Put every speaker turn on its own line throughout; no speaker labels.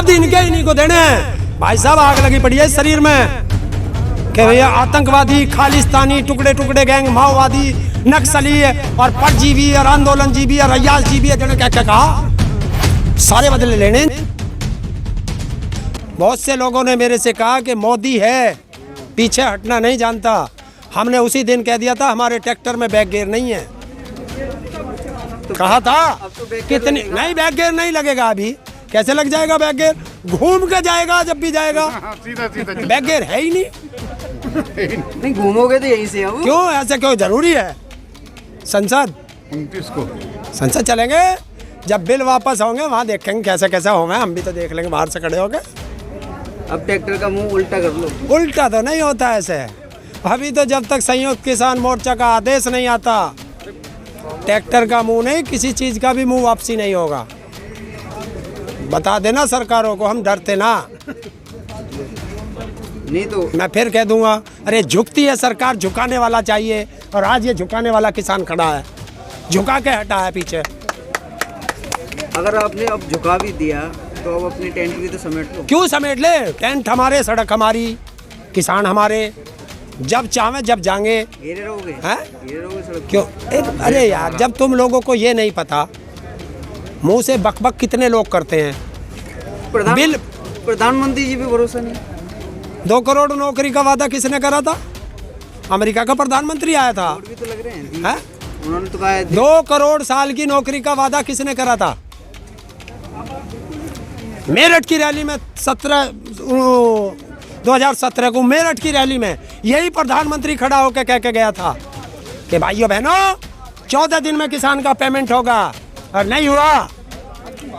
अब इनके इन्हीं को देने हैं। भाई साहब आग लगी पड़ी है इस शरीर में कि भैया आतंकवादी, खालिस्तानी, टुकड़े टुकड़े गैंग, माओवादी, नक्सली और परजीवी और आंदोलन जीवी और अयाज जीवी, जिन्होंने क्या क्या कहा, सारे बदले लेने। बहुत से लोगों ने मेरे से कहा कि मोदी है, पीछे हटना नहीं जानता। हमने उसी दिन कह दिया था हमारे ट्रैक्टर में बैक गियर नहीं है, तो कहा था कितनी नहीं बैक गियर नहीं लगेगा। अभी कैसे लग जाएगा बैक गियर, घूम के जाएगा जब भी जाएगा, सीधा बैक गियर है ही नहीं
घूमोगे तो यहीं से अब।
क्यों ऐसे क्यों, जरूरी है। संसद
29 को
संसद चलेंगे, जब बिल वापस होंगे वहाँ देखेंगे कैसे कैसे होंगे, हम भी तो देख लेंगे बाहर से खड़े होंगे।
अब ट्रैक्टर का मुंह उल्टा कर लो।
उल्टा तो नहीं होता ऐसे, अभी तो जब तक संयुक्त किसान मोर्चा का आदेश नहीं आता, ट्रैक्टर का मुंह नहीं, किसी चीज का भी मुंह वापसी नहीं होगा। बता देना सरकारों को, हम डरते ना,
नहीं तो
मैं फिर कह दूंगा अरे झुकती है सरकार, झुकाने वाला चाहिए, और आज ये झुकाने वाला किसान खड़ा है, झुका के हटा है पीछे।
अगर आपने अब झुका भी दिया तो अब अपनी टेंट भी तो समेट लो।
क्यों समेट ले, टेंट हमारे, सड़क हमारी, किसान हमारे, जब चाहे जब जाएंगे।
घेरे रहोगे
हैं?
घेरे रहोगे सड़क
क्यों अरे यार, जब तुम लोगों को ये नहीं पता, मुंह से बकबक कितने लोग करते हैं।
प्रधानमंत्री जी पे भरोसा नहीं।
2 करोड़ नौकरी का वादा किसने करा था, अमेरिका का प्रधानमंत्री आया था।
भी तो लग रहे हैं
है?
उन्होंने तो कहा
2 करोड़ साल की नौकरी का वादा किसने करा था। मेरठ की रैली में 2017 को मेरठ की रैली में यही प्रधानमंत्री खड़ा होकर कह के गया था कि भाइयों बहनों 14 दिन में किसान का पेमेंट होगा, और नहीं हुआ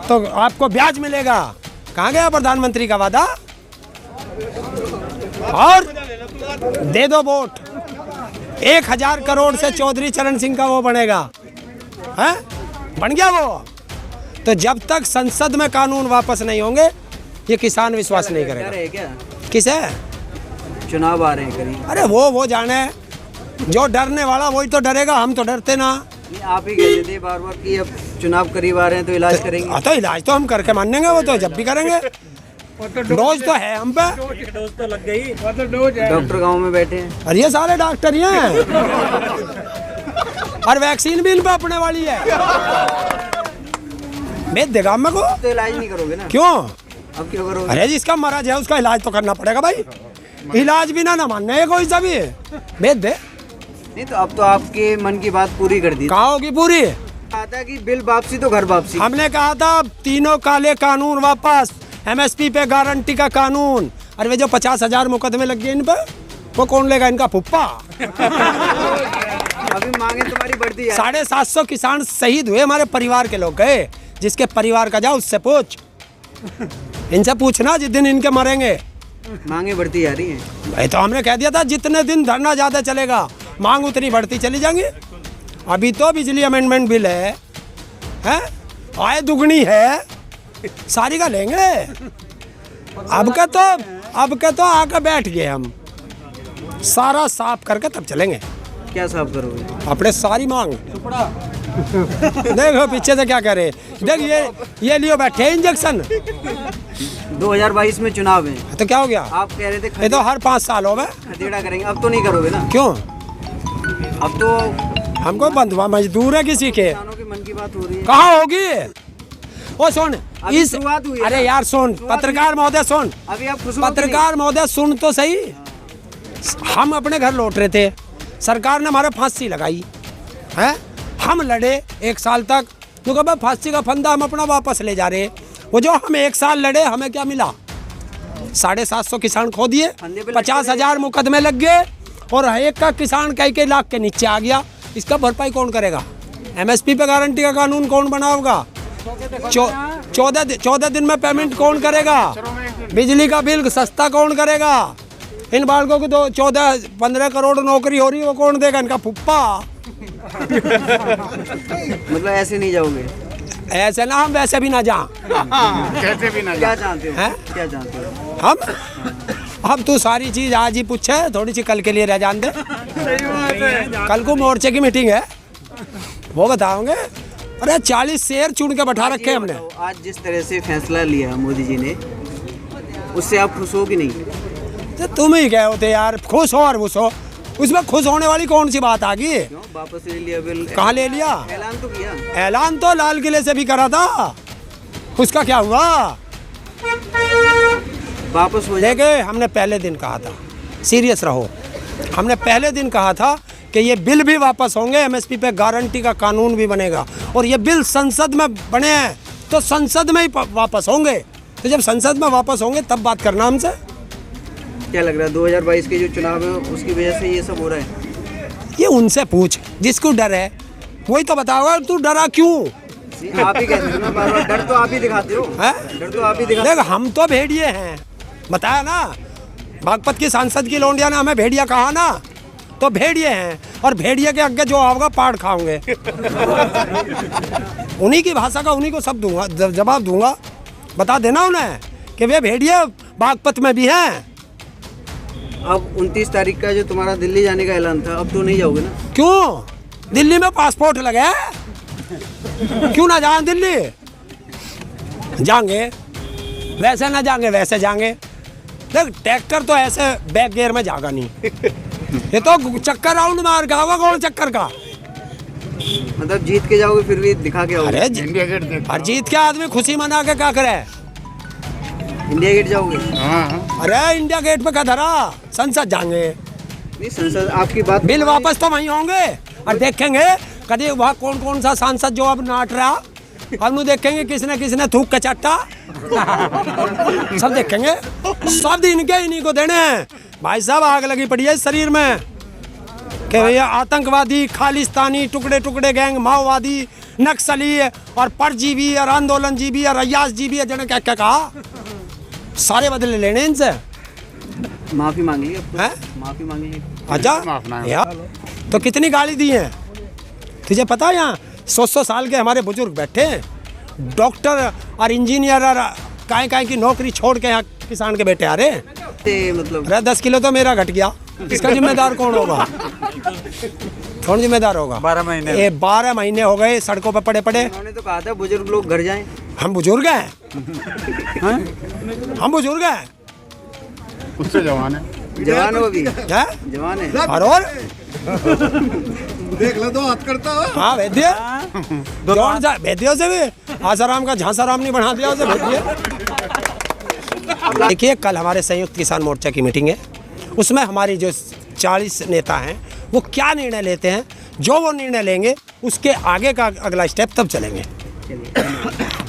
तो आपको ब्याज मिलेगा। कहाँ गया प्रधानमंत्री का वादा। और दे दो वोट, 1000 करोड़ से चौधरी चरण सिंह का वो बनेगा, है? बन गया वो। तो जब तक संसद में कानून वापस नहीं होंगे ये किसान विश्वास नहीं करेगा।
क्या
किसे
चुनाव आ रहे हैं करीब।
अरे वो जाने, जो डरने वाला वही तो डरेगा, हम तो डरते ना।
आप ही कहते थे बार बार कि अब चुनाव करीब आ रहे हैं तो इलाज करेंगे।
तो इलाज तो हम करके मानेंगे, वो तो जब भी करेंगे। डोज तो है हम पे,
डोज तो लग गई,
डॉक्टर गांव में बैठे हैं
और ये सारे डॉक्टर ही हैं, और वैक्सीन भी इन पे अपने वाली है। भेज देगा हम को,
तो इलाज नहीं करोगे ना।
क्यों,
अब क्यों करोगे।
अरे जिसका मराज है उसका इलाज तो करना पड़ेगा भाई, इलाज भी ना मानने है कोई सा भी, भेज दे।
नहीं तो अब तो आपके मन की बात पूरी कर दी।
कहाँ होगी पूरी।
कहा था कि बिल वापसी तो घर वापसी।
हमने कहा था तीनों काले कानून वापस, MSP पे गारंटी का कानून। अरे वे जो 50,000 मुकदमे लग गए इन पे, वो कौन लेगा, इनका फुप्पा।
अभी मांगे तुम्हारी बढ़ती है।
750 किसान शहीद हुए, हमारे परिवार के लोग गए, जिसके परिवार का जाओ उससे पूछ, इनसे पूछना जिस दिन इनके मरेंगे।
मांगे बढ़ती जा रही हैं।
भाई तो हमने कह दिया था जितने दिन धरना ज्यादा चलेगा मांग उतनी बढ़ती चली जाएंगी। अभी तो बिजली अमेंडमेंट बिल है, आय दुगनी है, सारी का लेंगे। अब के तो आकर बैठ गए हम, सारा साफ करके तब चलेंगे।
क्या साफ करोगे।
अपने सारी मांग देखो पीछे से क्या करे, देख ये लियो बैठे इंजेक्शन।
2022 में चुनाव है
तो क्या हो गया,
आप कह रहे थे
ये तो हर 5 सालों में
खदेड़ा करेंगे, अब तो नहीं करोगे ना।
क्यों,
अब तो
हमको बंधुआ मजदूर है किसी के,
किसानों की मन की बात हो रही है।
कहाँ होगी। ओ सुन,
अभी शुरुआत हुई है।
अरे यार सुन, पत्रकार महोदय सुन,
अभी आप
पत्रकार महोदय सुन तो सही। हम अपने घर लौट रहे थे, सरकार ने हमारे फांसी लगाई है, हम लड़े 1 साल तक, तो कहा फांसी का फंदा हम अपना वापस ले जा रहे। वो जो हम 1 साल लड़े, हमें क्या मिला, 750 किसान खो दिए, 50,000 मुकदमे लग गए, और एक का किसान कई लाख के नीचे आ गया। इसका भरपाई कौन करेगा। MSP पे गारंटी का कानून कौन बनाओगा। 14 दिन में पेमेंट कौन करेगा। बिजली का बिल सस्ता कौन करेगा। इन बालकों को तो 14-15 करोड़ नौकरी हो रही है, वो कौन देगा, इनका फुप्पा।
मतलब ऐसे नहीं जाओगे।
ऐसे ना, हम वैसे भी ना जा।
कैसे भी ना।
क्या जानते हो,
हैं?
क्या जानते हो।
हम तू सारी चीज आज ही पूछे, थोड़ी सी कल के लिए रह जान दे। कल को मोर्चे की मीटिंग है, वो बताओगे। अरे 40 शेर चुन के बैठा रखे हैं हमने।
बताओ, आज जिस तरह से फैसला लिया मोदी जी ने, उससे आप खुश हो कि नहीं?
तो तुम ही कहे होते यार, खुश हो और खुश हो, उसमें खुश होने वाली कौन सी बात आ गई?
क्यों वापस ले लिया बिल?
कहाँ ले लिया?
ऐलान तो किया।
ऐलान तो लाल किले से भी करा था, उसका क्या हुआ?
वापस हो जाए।
देखे, हमने पहले दिन कहा था, सीरियस रहो, हमने पहले दिन कहा था कि ये बिल भी वापस होंगे, एमएसपी पे गारंटी का कानून भी बनेगा, और ये बिल संसद में बने हैं तो संसद में ही वापस होंगे। तो जब संसद में वापस होंगे तब बात करना हमसे।
क्या लग रहा है 2022 के जो चुनाव है उसकी वजह से ये सब हो रहा है?
ये उनसे पूछ, जिसको डर है वही तो बताओगा। तू डरा क्यों?
आप ही कहते हो ना बार बार, डर तो आप ही दिखाते हो।
हैं?
डर तो आप ही दिखाते
देख, हम तो भेड़िए हैं, बताया ना, बागपत की सांसद की लौंडिया ने हमें भेड़िया कहा ना, तो भेड़िए हैं, और भेड़िए के आगे जो आओगे पाड़ खाओगे। उन्हीं की भाषा का उन्हीं को सब दूंगा, जवाब दूंगा, बता देना उन्हें कि वे भेड़िए बागपत में भी हैं।
अब 29 तारीख का जो तुम्हारा दिल्ली जाने का ऐलान था, अब तो नहीं जाओगे ना?
क्यों? दिल्ली में पासपोर्ट लगे, क्यों ना जाएं दिल्ली? जाएंगे, वैसे ना जाएंगे वैसे जाएंगे। देख, ट्रैक्टर तो ऐसे बैक गियर में जाएगा नहीं, ये तो चक्कर राउंड मार के होगा, गोल चक्कर का।
मतलब जीत के जाओगे फिर भी दिखा के आओगे?
अरे
इंडिया गेट देख।
और जीत के आदमी खुशी मना के क्या करे?
इंडिया गेट जाओगे?
हाँ
अरे इंडिया गेट पे क्या धरा, संसद जाएंगे,
नहीं संसद आपकी बात।
बिल वापस तो वहीं होंगे, और देखेंगे कभी वहाँ कौन कौन सा सांसद जो अब नाट रहा, हम देखेंगे किसने किसने थूक के चट्टा, सब देखेंगे, सब इनके इन्हीं को देने हैं। भाई साहब, आग लगी पड़ी है इस शरीर में कि भैया आतंकवादी, खालिस्तानी, टुकड़े टुकड़े गैंग, माओवादी, नक्सली और परजीवी और आंदोलनजीवी और अयास जीवी, जिन्हें क्या क्या कहा, सारे बदले लेने इनसे।
माफी मांग ली अब तो?
हैं?
माफी मांग ली।
अच्छा
माफ ना
यार, तो कितनी गाली दी है तुझे पता है? यहाँ 100 साल के हमारे बुजुर्ग बैठे हैं, डॉक्टर और इंजीनियर और काय की नौकरी छोड़ के यहाँ किसान के बेटे आ रहे हैं।
मतलब
अरे 10 किलो तो मेरा घट गया, इसका जिम्मेदार कौन होगा? कौन जिम्मेदार होगा?
12 महीने।
ये 12 महीने हो गए सड़कों पे पड़े पड़े।
उन्होंने तो कहा था बुजुर्ग लोग घर जाएं।
हम बुजुर्ग हैं, हम बुजुर्ग हैं,
उससे जवान है।
जवान हो अभी?
हैं?
जवान है।
और
देख लो तो हाथ करता हो।
हाँ वैद्य, कौन सा वैद्यों से भी आसाराम का झांसाराम नहीं बना दिया उसे वैद्य। देखिए, कल हमारे संयुक्त किसान मोर्चा की मीटिंग है, उसमें हमारी जो 40 नेता हैं वो क्या निर्णय लेते हैं, जो वो निर्णय लेंगे उसके आगे का अगला स्टेप तब चलेंगे।
चलिए।